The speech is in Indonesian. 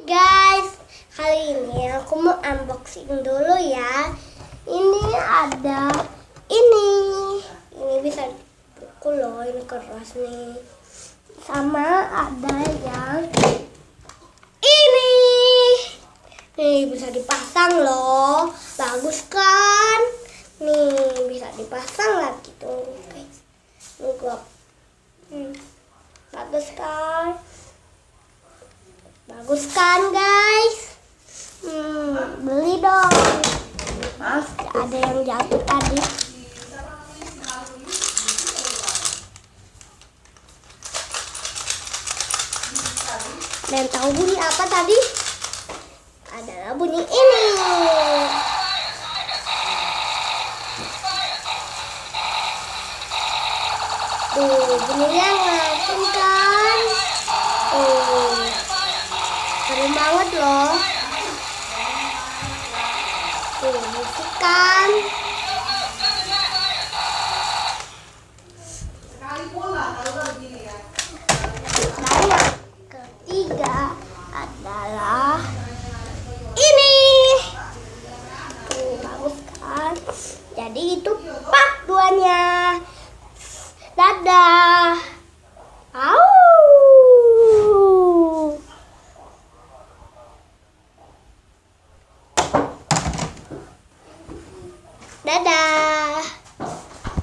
Guys, kali ini aku mau unboxing dulu ya. Ini ada ini bisa dipukul loh, ini keras nih. Sama ada yang ini bisa dipasang loh, bagus kan? Nih bisa dipasang lagi tuh guys. Bagus kan? Bagus kan guys? Beli dong. Maaf, ada yang jatuh tadi. Dan tahu bunyi apa tadi? Adalah bunyi ini. Tuh, bunyinya langsung kan? Keren banget loh. Tuh, musik kan?